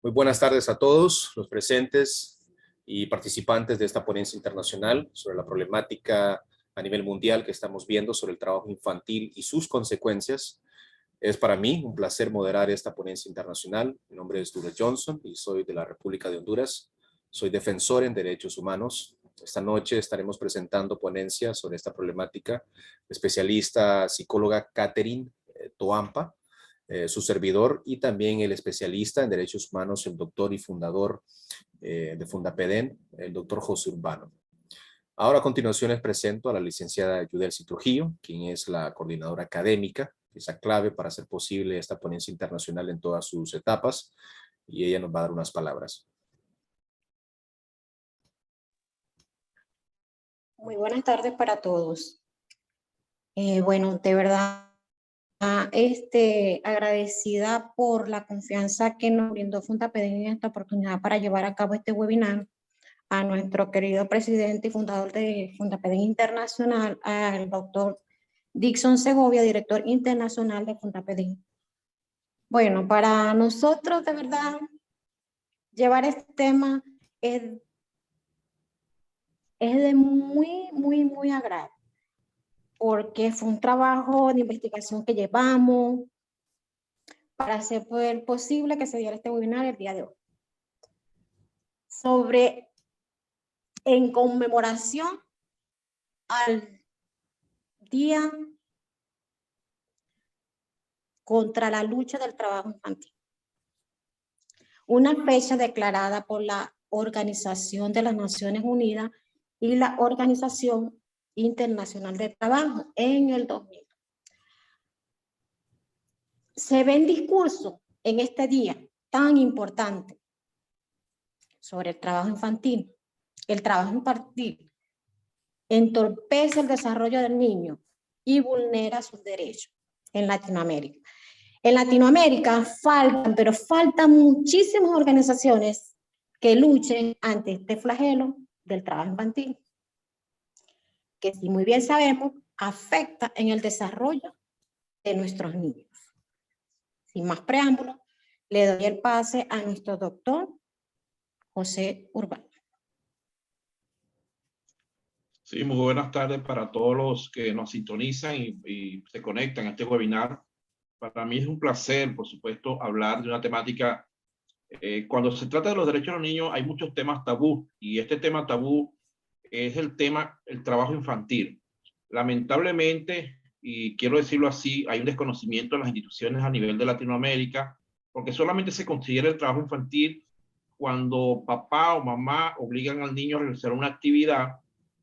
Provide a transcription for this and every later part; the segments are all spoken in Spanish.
Muy buenas tardes a todos los presentes y participantes de esta ponencia internacional sobre la problemática a nivel mundial que estamos viendo sobre el trabajo infantil y sus consecuencias. Es para mí un placer moderar esta ponencia internacional. Mi nombre es Douglas Johnson y soy de la República de Honduras. Soy defensor en derechos humanos. Esta noche estaremos presentando ponencias sobre esta problemática. Especialista psicóloga Catherine Toampa, su servidor, y también el especialista en derechos humanos, el doctor y fundador de Fundapeden, el doctor José Urbano. Ahora a continuación les presento a la licenciada Yudelsi Trujillo, quien es la coordinadora académica, esa clave para hacer posible esta ponencia internacional en todas sus etapas, y ella nos va a dar unas palabras. Muy buenas tardes para todos. Bueno, de verdad, agradecida por la confianza que nos brindó Fundapeden en esta oportunidad para llevar a cabo este webinar, a nuestro querido presidente y fundador de Fundapeden Internacional, al doctor Dixon Segovia, director internacional de Fundapeden. Bueno, para nosotros, de verdad, llevar este tema es de muy agrado, porque fue un trabajo de investigación que llevamos para hacer posible que se diera este webinar el día de hoy. En conmemoración al Día contra la lucha del trabajo infantil. Una fecha declarada por la Organización de las Naciones Unidas y la Organización Internacional del Trabajo en el 2000. Se ven discursos en este día tan importante sobre el trabajo infantil. El trabajo infantil entorpece el desarrollo del niño y vulnera sus derechos en Latinoamérica. En Latinoamérica faltan muchísimas organizaciones que luchen ante este flagelo del trabajo infantil, que, si muy bien sabemos, afecta en el desarrollo de nuestros niños. Sin más preámbulos, le doy el pase a nuestro doctor José Urbano. Sí, muy buenas tardes para todos los que nos sintonizan y se conectan a este webinar. Para mí es un placer, por supuesto, hablar de una temática. Cuando se trata de los derechos de los niños, hay muchos temas tabú, y este tema tabú es el trabajo infantil. Lamentablemente, y quiero decirlo así, hay un desconocimiento en las instituciones a nivel de Latinoamérica, porque solamente se considera el trabajo infantil cuando papá o mamá obligan al niño a realizar una actividad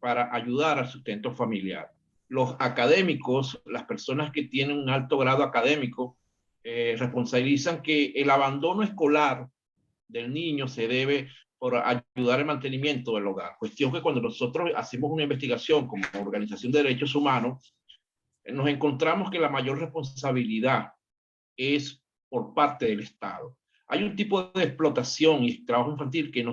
para ayudar al sustento familiar. Los académicos, las personas que tienen un alto grado académico, responsabilizan que el abandono escolar del niño se debe por ayudar al mantenimiento del hogar. Cuestión que cuando nosotros hacemos una investigación como organización de derechos humanos, nos encontramos que la mayor responsabilidad es por parte del Estado. Hay un tipo de explotación y trabajo infantil que no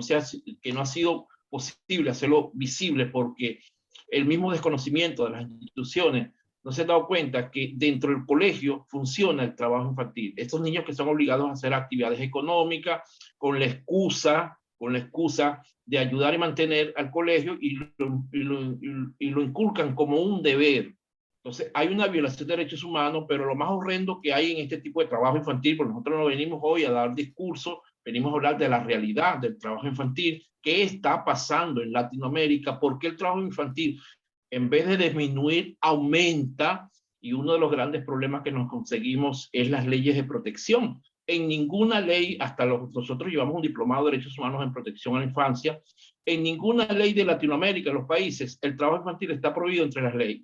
ha sido posible hacerlo visible porque el mismo desconocimiento de las instituciones no se han dado cuenta que dentro del colegio funciona el trabajo infantil. Estos niños que son obligados a hacer actividades económicas con la excusa de ayudar y mantener al colegio, y lo inculcan como un deber. Entonces hay una violación de derechos humanos, pero lo más horrendo que hay en este tipo de trabajo infantil, porque nosotros no venimos hoy a dar discursos, venimos a hablar de la realidad del trabajo infantil, qué está pasando en Latinoamérica, por qué el trabajo infantil, en vez de disminuir, aumenta, y uno de los grandes problemas que nos conseguimos es las leyes de protección. En ninguna ley, nosotros llevamos un diplomado de derechos humanos en protección a la infancia, en ninguna ley de Latinoamérica, en los países, el trabajo infantil está prohibido entre las leyes,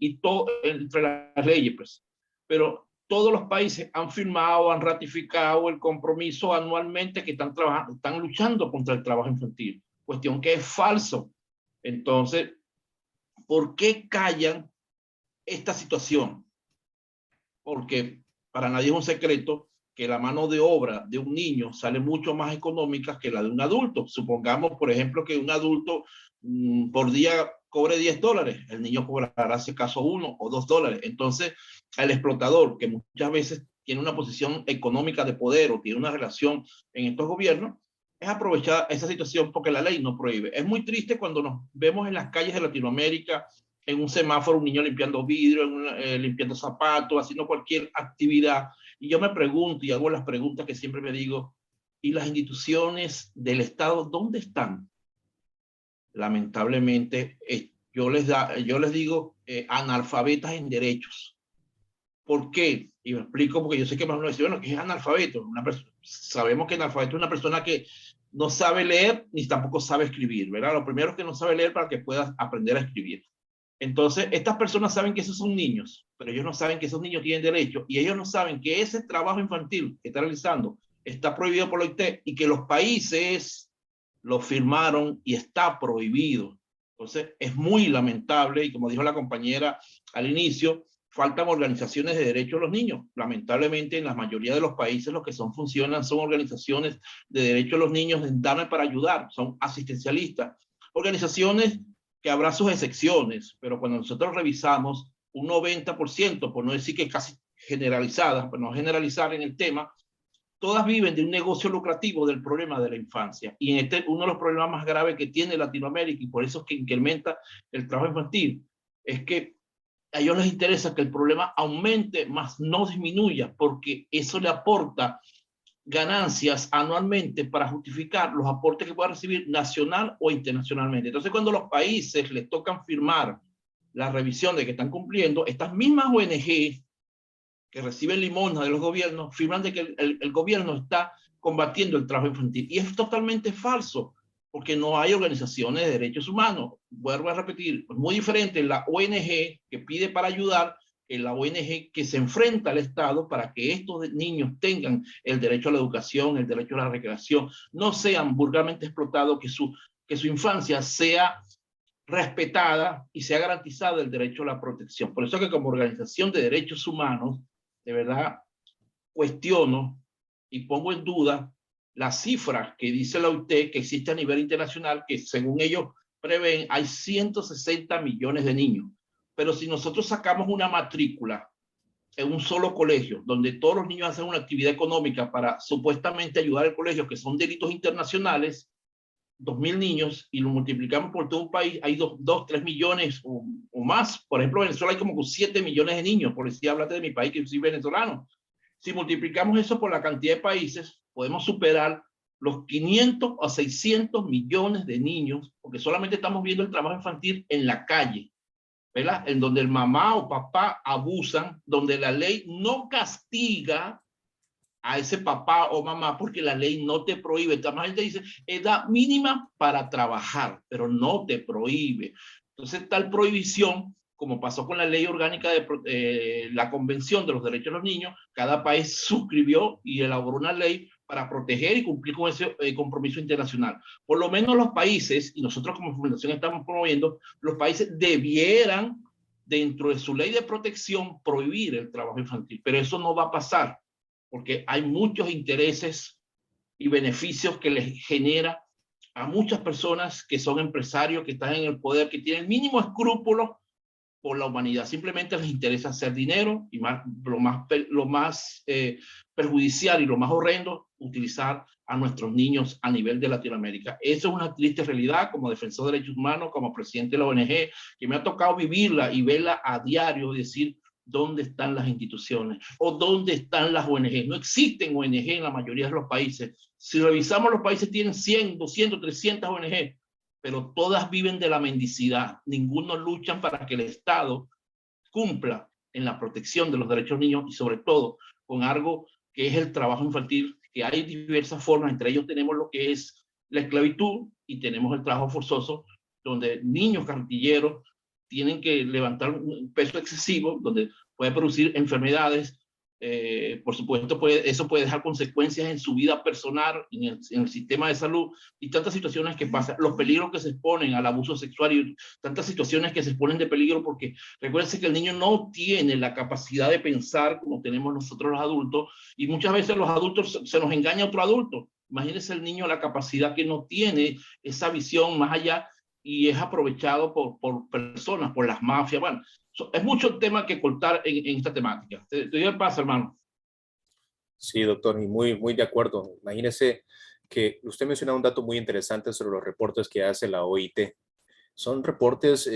entre las leyes, pues. Pero todos los países han firmado, han ratificado el compromiso anualmente que están luchando contra el trabajo infantil. Cuestión que es falso. Entonces, ¿por qué callan esta situación? Porque para nadie es un secreto que la mano de obra de un niño sale mucho más económica que la de un adulto. Supongamos, por ejemplo, que un adulto por día cobre $10, el niño cobrará, si acaso, $1 o $2. Entonces, el explotador, que muchas veces tiene una posición económica de poder o tiene una relación en estos gobiernos, es aprovechar esa situación porque la ley no prohíbe. Es muy triste cuando nos vemos en las calles de Latinoamérica, en un semáforo, un niño limpiando vidrio, limpiando zapatos, haciendo cualquier actividad. Y yo me pregunto y hago las preguntas que siempre me digo, ¿y las instituciones del Estado dónde están? Lamentablemente, yo les digo analfabetas en derechos. ¿Por qué? Y me explico porque yo sé que más uno dice, bueno, ¿qué es analfabeto? Sabemos que analfabeto es una persona que no sabe leer ni tampoco sabe escribir, ¿verdad? Lo primero es que no sabe leer para que pueda aprender a escribir. Entonces, estas personas saben que esos son niños, pero ellos no saben que esos niños tienen derecho y ellos no saben que ese trabajo infantil que está realizando está prohibido por la OIT y que los países lo firmaron y está prohibido. Entonces, es muy lamentable y como dijo la compañera al inicio, faltan organizaciones de derechos de los niños. Lamentablemente, en la mayoría de los países lo que funcionan son organizaciones de derechos de los niños en darme para ayudar, son asistencialistas. Organizaciones que habrá sus excepciones, pero cuando nosotros revisamos un 90%, por no decir que casi generalizadas, por no generalizar en el tema, todas viven de un negocio lucrativo del problema de la infancia. Y en uno de los problemas más graves que tiene Latinoamérica, y por eso es que incrementa el trabajo infantil, es que a ellos les interesa que el problema aumente, más no disminuya, porque eso le aporta ganancias anualmente para justificar los aportes que pueda recibir nacional o internacionalmente. Entonces, cuando los países les tocan firmar la revisión de que están cumpliendo, estas mismas ONG que reciben limosna de los gobiernos firman de que el gobierno está combatiendo el trabajo infantil. Y es totalmente falso, porque no hay organizaciones de derechos humanos. Vuelvo a repetir, es muy diferente la ONG que pide para ayudar que la ONG que se enfrenta al Estado para que estos niños tengan el derecho a la educación, el derecho a la recreación, no sean vulgarmente explotados, que su infancia sea respetada y sea garantizado el derecho a la protección. Por eso que como organización de derechos humanos, de verdad, cuestiono y pongo en duda las cifras que dice la OIT que existe a nivel internacional, que según ellos prevén hay 160 millones de niños. Pero si nosotros sacamos una matrícula en un solo colegio, donde todos los niños hacen una actividad económica para supuestamente ayudar al colegio, que son delitos internacionales, 2.000 niños, y lo multiplicamos por todo un país, hay 3 millones o más. Por ejemplo, en Venezuela hay como 7 millones de niños, por decir, háblate de mi país, que soy venezolano. Si multiplicamos eso por la cantidad de países, podemos superar los 500 a 600 millones de niños, porque solamente estamos viendo el trabajo infantil en la calle, ¿verdad? En donde el mamá o papá abusan, donde la ley no castiga a ese papá o mamá porque la ley no te prohíbe. También te dice edad mínima para trabajar, pero no te prohíbe. Entonces, tal prohibición, como pasó con la ley orgánica de la Convención de los Derechos de los Niños, cada país suscribió y elaboró una ley para proteger y cumplir con ese compromiso internacional. Por lo menos los países, y nosotros como fundación estamos promoviendo, los países debieran, dentro de su ley de protección, prohibir el trabajo infantil, pero eso no va a pasar, porque hay muchos intereses y beneficios que les genera a muchas personas que son empresarios, que están en el poder, que tienen el mínimo escrúpulo por la humanidad. Simplemente les interesa hacer dinero y lo más perjudicial y lo más horrendo, utilizar a nuestros niños a nivel de Latinoamérica. Eso es una triste realidad como defensor de derechos humanos, como presidente de la ONG, que me ha tocado vivirla y verla a diario, decir, ¿dónde están las instituciones? ¿O dónde están las ONG? No existen ONG en la mayoría de los países. Si revisamos, los países tienen 100, 200, 300 ONG, pero todas viven de la mendicidad. Ninguno luchan para que el Estado cumpla en la protección de los derechos de los niños y sobre todo con algo que es el trabajo infantil, que hay diversas formas. Entre ellos tenemos lo que es la esclavitud y tenemos el trabajo forzoso, donde niños carretilleros tienen que levantar un peso excesivo, donde puede producir enfermedades. Por supuesto, eso puede dejar consecuencias en su vida personal, en el sistema de salud y tantas situaciones que pasan, los peligros que se exponen al abuso sexual y tantas situaciones que se exponen de peligro, porque recuérdense que el niño no tiene la capacidad de pensar como tenemos nosotros los adultos y muchas veces los adultos se nos engaña a otro adulto. Imagínense el niño la capacidad que no tiene, esa visión más allá, y es aprovechado por personas, por las mafias. Bueno, es mucho el tema que cortar en esta temática. Te doy el paso, hermano. Sí, doctor, y muy de acuerdo. Imagínese que usted mencionaba un dato muy interesante sobre los reportes que hace la OIT. Son reportes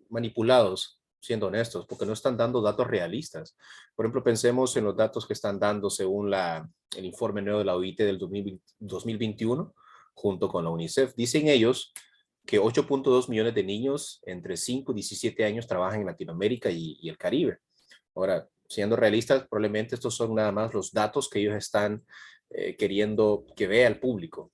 manipulados, siendo honestos, porque no están dando datos realistas. Por ejemplo, pensemos en los datos que están dando según el informe nuevo de la OIT del 2021, junto con la UNICEF. Dicen ellos que 8.2 millones de niños entre 5 y 17 años trabajan en Latinoamérica y el Caribe. Ahora, siendo realistas, probablemente estos son nada más los datos que ellos están queriendo que vea el público.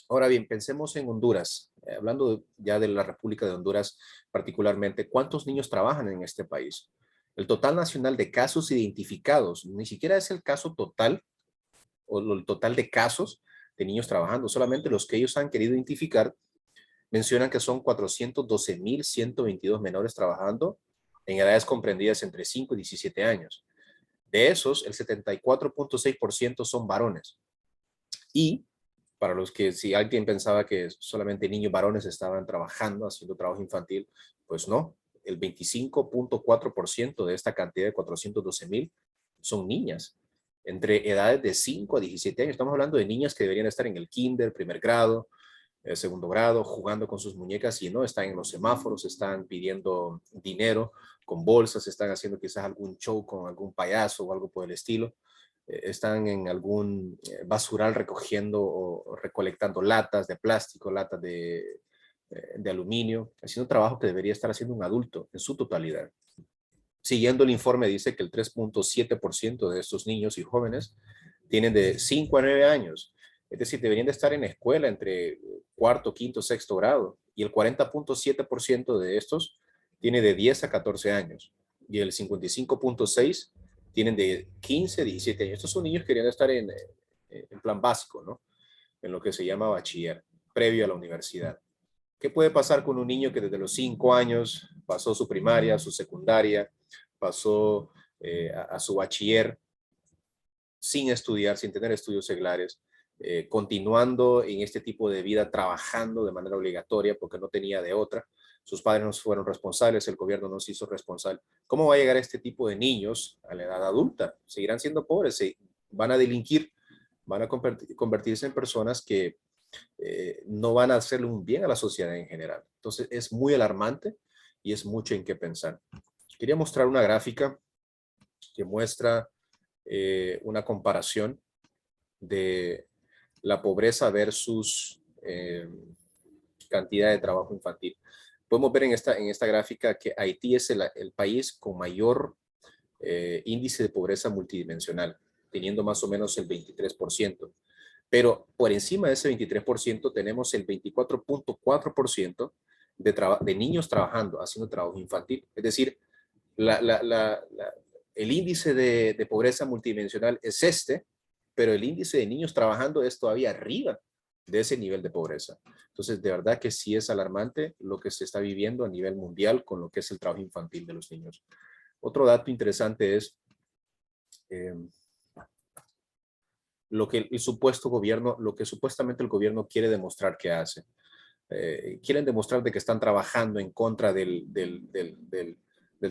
Ahora bien, pensemos en Honduras. Hablando ya de la República de Honduras particularmente, ¿cuántos niños trabajan en este país? El total nacional de casos identificados, ni siquiera es el caso total o el total de casos de niños trabajando, solamente los que ellos han querido identificar mencionan que son 412.122 menores trabajando en edades comprendidas entre 5 y 17 años. De esos, el 74.6% son varones. Y para los que si alguien pensaba que solamente niños varones estaban trabajando, haciendo trabajo infantil, pues no. El 25.4% de esta cantidad de 412.000 son niñas, entre edades de 5 a 17 años. Estamos hablando de niñas que deberían estar en el kinder, primer grado, segundo grado, jugando con sus muñecas y no, están en los semáforos, están pidiendo dinero con bolsas, están haciendo quizás algún show con algún payaso o algo por el estilo. Están en algún basural recogiendo o recolectando latas de plástico, latas de aluminio, haciendo trabajo que debería estar haciendo un adulto en su totalidad. Siguiendo el informe, dice que el 3.7% de estos niños y jóvenes tienen de 5 a 9 años. Es decir, deberían de estar en la escuela entre cuarto, quinto, sexto grado. Y el 40.7% de estos tiene de 10 a 14 años. Y el 55.6% tienen de 15 a 17 años. Estos son niños que deberían estar en plan básico, ¿no? En lo que se llama bachiller, previo a la universidad. ¿Qué puede pasar con un niño que desde los 5 años pasó su primaria, su secundaria, pasó a su bachiller sin estudiar, sin tener estudios seglares, continuando en este tipo de vida, trabajando de manera obligatoria porque no tenía de otra? Sus padres no fueron responsables, el gobierno no se hizo responsable. ¿Cómo va a llegar este tipo de niños a la edad adulta? Seguirán siendo pobres, van a delinquir, van a convertirse en personas que no van a hacerle un bien a la sociedad en general. Entonces es muy alarmante y es mucho en qué pensar. Quería mostrar una gráfica que muestra una comparación de la pobreza versus cantidad de trabajo infantil. Podemos ver en esta gráfica que Haití es el país con mayor índice de pobreza multidimensional, teniendo más o menos el 23%. Pero por encima de ese 23% tenemos el 24.4% de niños trabajando, haciendo trabajo infantil. Es decir, el índice de pobreza multidimensional es pero el índice de niños trabajando es todavía arriba de ese nivel de pobreza. Entonces, de verdad que sí es alarmante lo que se está viviendo a nivel mundial con lo que es el trabajo infantil de los niños. Otro dato interesante es lo que el supuesto gobierno, lo que supuestamente el gobierno quiere demostrar que hace. Quieren demostrar de que están trabajando en contra del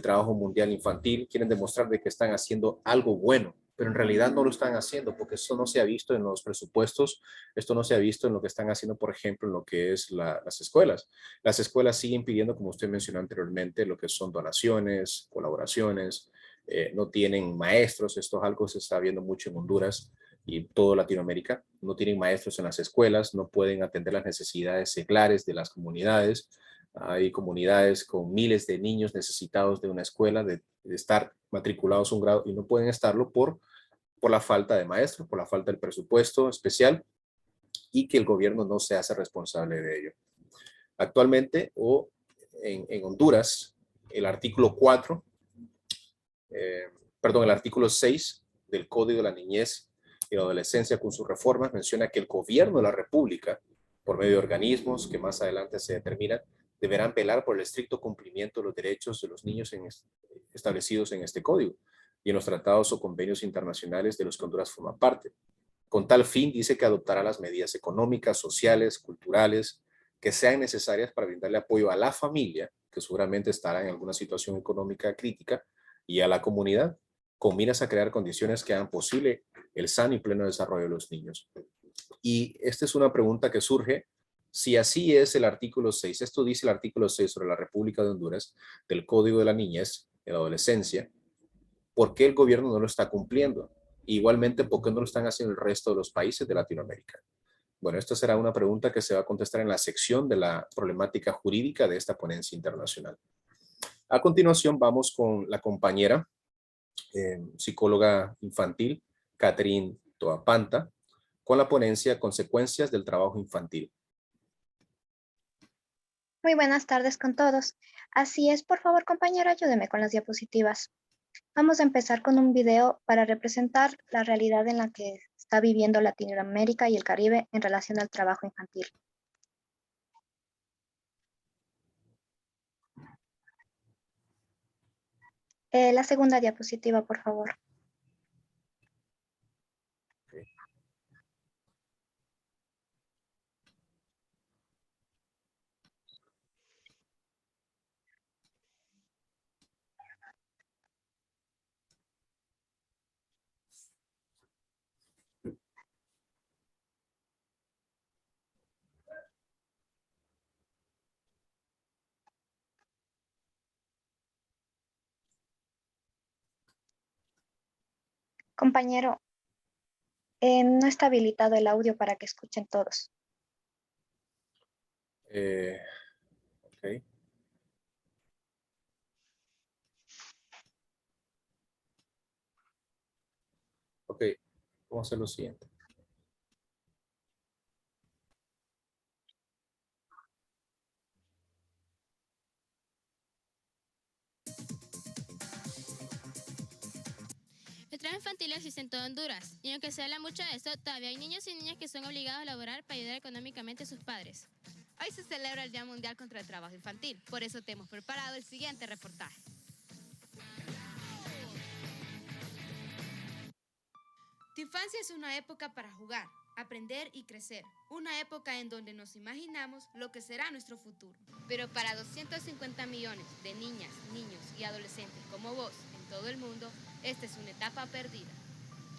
trabajo mundial infantil, quieren demostrar de que están haciendo algo bueno, pero en realidad no lo están haciendo porque eso no se ha visto en los presupuestos, esto no se ha visto en lo que están haciendo, por ejemplo, en lo que es las escuelas. Las escuelas siguen pidiendo, como usted mencionó anteriormente, lo que son donaciones, colaboraciones, no tienen maestros, esto es algo que se está viendo mucho en Honduras y toda Latinoamérica. No tienen maestros en las escuelas, no pueden atender las necesidades seglares de las comunidades. Hay comunidades con miles de niños necesitados de una escuela, de estar matriculados a un grado y no pueden estarlo por la falta de maestros, por la falta del presupuesto especial y que el gobierno no se hace responsable de ello. Actualmente, en Honduras, el artículo 4, el artículo 6 del Código de la Niñez y la Adolescencia con sus reformas menciona que el gobierno de la República, por medio de organismos que más adelante se determinan, deberán velar por el estricto cumplimiento de los derechos de los niños establecidos en este código y en los tratados o convenios internacionales de los que Honduras forma parte. Con tal fin, dice que adoptará las medidas económicas, sociales, culturales, que sean necesarias para brindarle apoyo a la familia, que seguramente estará en alguna situación económica crítica, y a la comunidad, con miras a crear condiciones que hagan posible el sano y pleno desarrollo de los niños. Y esta es una pregunta que surge. Si así es el artículo 6, esto dice el artículo 6 sobre la República de Honduras, del Código de la Niñez y la Adolescencia, ¿por qué el gobierno no lo está cumpliendo? Igualmente, ¿por qué no lo están haciendo el resto de los países de Latinoamérica? Bueno, esta será una pregunta que se va a contestar en la sección de la problemática jurídica de esta ponencia internacional. A continuación, vamos con la compañera psicóloga infantil, Catherine Toapanta, con la ponencia Consecuencias del trabajo infantil. Muy buenas tardes con todos. Así es, por favor, compañero, ayúdeme con las diapositivas. Vamos a empezar con un video para representar la realidad en la que está viviendo Latinoamérica y el Caribe en relación al trabajo infantil. La segunda diapositiva, por favor. Compañero, no está habilitado el audio para que escuchen todos. Ok. Ok, vamos a hacer lo siguiente. El trabajo infantil existe en todo Honduras, y aunque se habla mucho de esto, todavía hay niños y niñas que son obligados a laborar para ayudar económicamente a sus padres. Hoy se celebra el Día Mundial contra el Trabajo Infantil, por eso te hemos preparado el siguiente reportaje. Tu infancia es una época para jugar, aprender y crecer, una época en donde nos imaginamos lo que será nuestro futuro. Pero para 250 millones de niñas, niños y adolescentes como vos en todo el mundo, esta es una etapa perdida.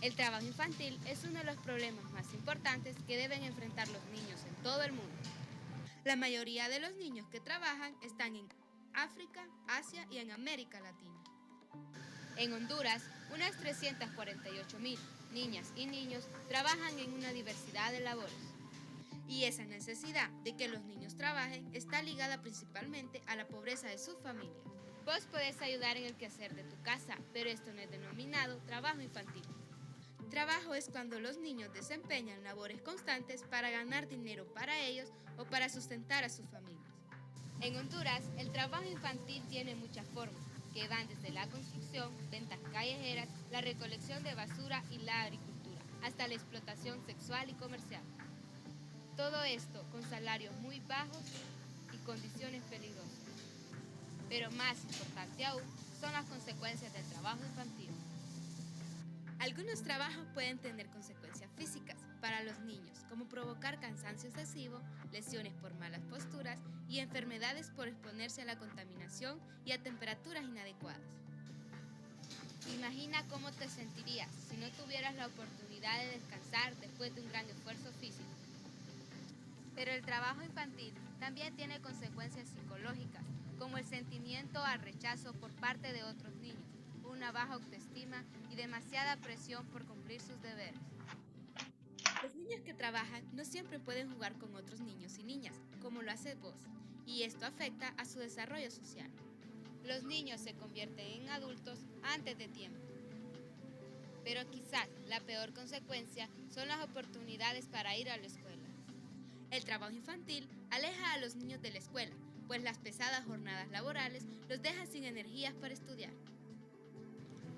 El trabajo infantil es uno de los problemas más importantes que deben enfrentar los niños en todo el mundo. La mayoría de los niños que trabajan están en África, Asia y en América Latina. En Honduras, unas 348.000 niñas y niños trabajan en una diversidad de labores. Y esa necesidad de que los niños trabajen está ligada principalmente a la pobreza de sus familias. Vos podés ayudar en el quehacer de tu casa, pero esto no es denominado trabajo infantil. Trabajo es cuando los niños desempeñan labores constantes para ganar dinero para ellos o para sustentar a sus familias. En Honduras, el trabajo infantil tiene muchas formas, que van desde la construcción, ventas callejeras, la recolección de basura y la agricultura, hasta la explotación sexual y comercial. Todo esto con salarios muy bajos y condiciones peligrosas. Pero más importante aún son las consecuencias del trabajo infantil. Algunos trabajos pueden tener consecuencias físicas para los niños, como provocar cansancio excesivo, lesiones por malas posturas y enfermedades por exponerse a la contaminación y a temperaturas inadecuadas. Imagina cómo te sentirías si no tuvieras la oportunidad de descansar después de un gran esfuerzo físico. Pero el trabajo infantil también tiene consecuencias psicológicas, como el sentimiento al rechazo por parte de otros niños, una baja autoestima y demasiada presión por cumplir sus deberes. Los niños que trabajan no siempre pueden jugar con otros niños y niñas, como lo haces vos, y esto afecta a su desarrollo social. Los niños se convierten en adultos antes de tiempo. Pero quizás la peor consecuencia son las oportunidades para ir a la escuela. El trabajo infantil aleja a los niños de la escuela, pues las pesadas jornadas laborales los dejan sin energías para estudiar.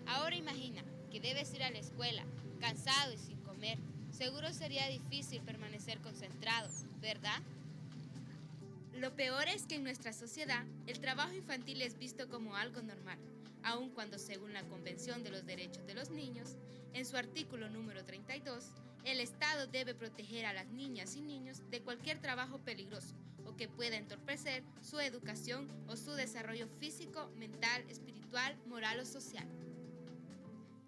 Ahora imagina que debes ir a la escuela, cansado y sin comer. Seguro sería difícil permanecer concentrado, ¿verdad? Lo peor es que en nuestra sociedad el trabajo infantil es visto como algo normal, aun cuando según la Convención de los Derechos de los Niños, en su artículo número 32, el Estado debe proteger a las niñas y niños de cualquier trabajo peligroso o que pueda entorpecer su educación o su desarrollo físico, mental, espiritual, moral o social.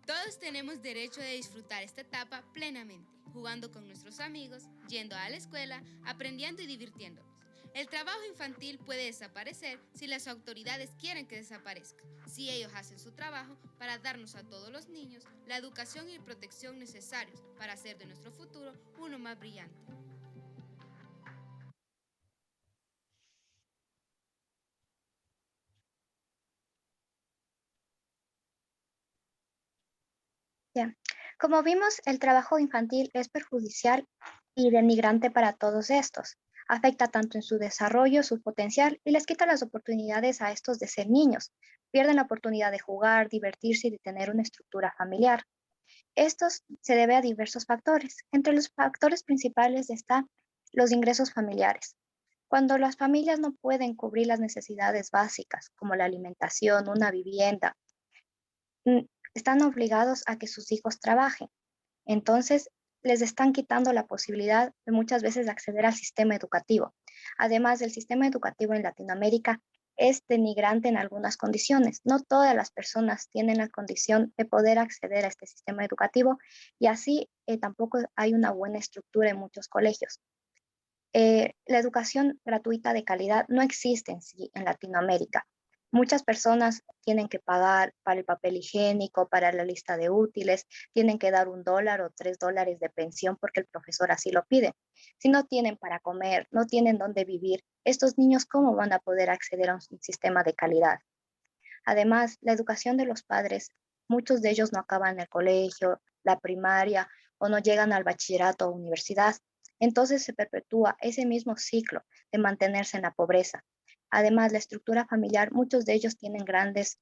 Todos tenemos derecho de disfrutar esta etapa plenamente, jugando con nuestros amigos, yendo a la escuela, aprendiendo y divirtiéndonos. El trabajo infantil puede desaparecer si las autoridades quieren que desaparezca, si ellos hacen su trabajo para darnos a todos los niños la educación y protección necesarios para hacer de nuestro futuro uno más brillante. Bien. Como vimos, el trabajo infantil es perjudicial y denigrante para todos estos. Afecta tanto en su desarrollo, su potencial y les quita las oportunidades a estos de ser niños. Pierden la oportunidad de jugar, divertirse y de tener una estructura familiar. Esto se debe a diversos factores. Entre los factores principales están los ingresos familiares. Cuando las familias no pueden cubrir las necesidades básicas, como la alimentación, una vivienda, están obligados a que sus hijos trabajen. Entonces, les están quitando la posibilidad de muchas veces de acceder al sistema educativo. Además, el sistema educativo en Latinoamérica es denigrante en algunas condiciones. No todas las personas tienen la condición de poder acceder a este sistema educativo y así tampoco hay una buena estructura en muchos colegios. La educación gratuita de calidad no existe en sí en Latinoamérica. Muchas personas tienen que pagar para el papel higiénico, para la lista de útiles, tienen que dar $1 o $3 de pensión porque el profesor así lo pide. Si no tienen para comer, no tienen dónde vivir, estos niños, ¿cómo van a poder acceder a un sistema de calidad? Además, la educación de los padres, muchos de ellos no acaban el colegio, la primaria o no llegan al bachillerato o universidad. Entonces se perpetúa ese mismo ciclo de mantenerse en la pobreza. Además, la estructura familiar, muchos de ellos tienen grandes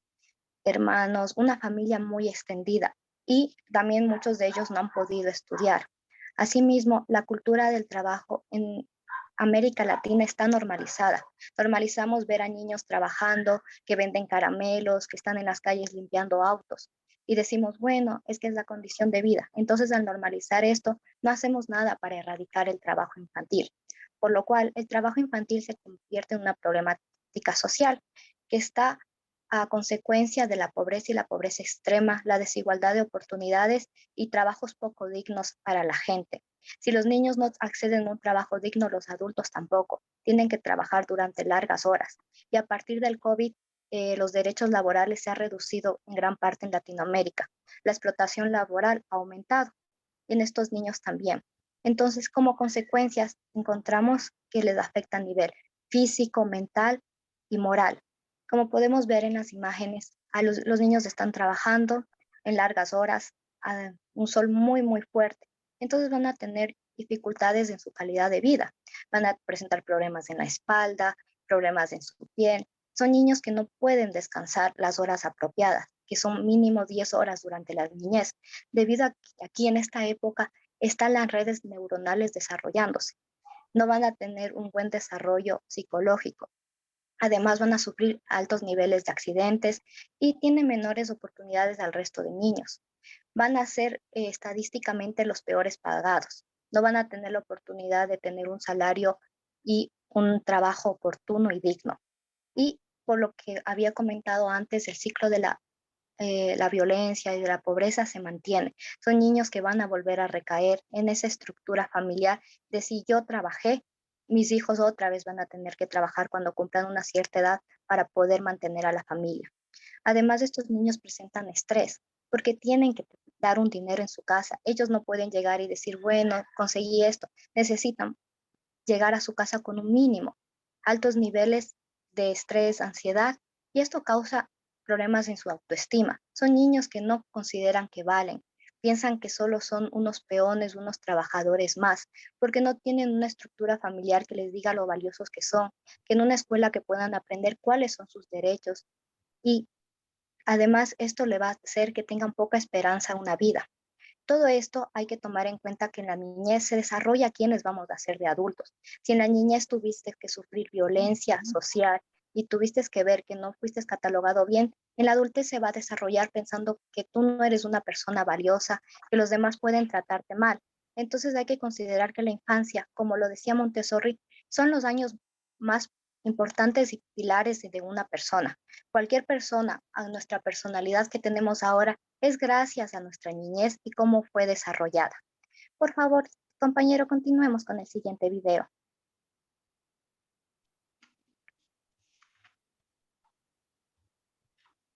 hermanos, una familia muy extendida y también muchos de ellos no han podido estudiar. Asimismo, la cultura del trabajo en América Latina está normalizada. Normalizamos ver a niños trabajando, que venden caramelos, que están en las calles limpiando autos. Y decimos, bueno, es que es la condición de vida. Entonces, al normalizar esto, no hacemos nada para erradicar el trabajo infantil. Por lo cual, el trabajo infantil se convierte en una problemática social que está a consecuencia de la pobreza y la pobreza extrema, la desigualdad de oportunidades y trabajos poco dignos para la gente. Si los niños no acceden a un trabajo digno, los adultos tampoco. Tienen que trabajar durante largas horas. Y a partir del COVID, los derechos laborales se han reducido en gran parte en Latinoamérica. La explotación laboral ha aumentado y en estos niños también. Entonces, como consecuencias, encontramos que les afecta a nivel físico, mental y moral. Como podemos ver en las imágenes, los niños están trabajando en largas horas, a un sol muy, muy fuerte. Entonces van a tener dificultades en su calidad de vida. Van a presentar problemas en la espalda, problemas en su piel. Son niños que no pueden descansar las horas apropiadas, que son mínimo 10 horas durante la niñez, debido a que aquí en esta época están las redes neuronales desarrollándose. No van a tener un buen desarrollo psicológico. Además, van a sufrir altos niveles de accidentes y tienen menores oportunidades al resto de niños. Van a ser estadísticamente los peores pagados. No van a tener la oportunidad de tener un salario y un trabajo oportuno y digno. Y por lo que había comentado antes, el ciclo de la violencia y de la pobreza se mantiene. Son niños que van a volver a recaer en esa estructura familiar de si yo trabajé, mis hijos otra vez van a tener que trabajar cuando cumplan una cierta edad para poder mantener a la familia. Además, estos niños presentan estrés porque tienen que dar un dinero en su casa. Ellos no pueden llegar y decir, bueno, conseguí esto. Necesitan llegar a su casa con un mínimo. Altos niveles de estrés, ansiedad, y esto causa problemas en su autoestima. Son niños que no consideran que valen, piensan que solo son unos peones, unos trabajadores más, porque no tienen una estructura familiar que les diga lo valiosos que son, que en una escuela que puedan aprender cuáles son sus derechos y además esto le va a hacer que tengan poca esperanza en una vida. Todo esto hay que tomar en cuenta que en la niñez se desarrolla quiénes vamos a ser de adultos. Si en la niñez tuviste que sufrir violencia social y tuviste que ver que no fuiste catalogado bien, en la adultez se va a desarrollar pensando que tú no eres una persona valiosa, que los demás pueden tratarte mal. Entonces hay que considerar que la infancia, como lo decía Montessori, son los años más importantes y pilares de una persona. Cualquier persona, a nuestra personalidad que tenemos ahora, es gracias a nuestra niñez y cómo fue desarrollada. Por favor, compañero, continuemos con el siguiente video.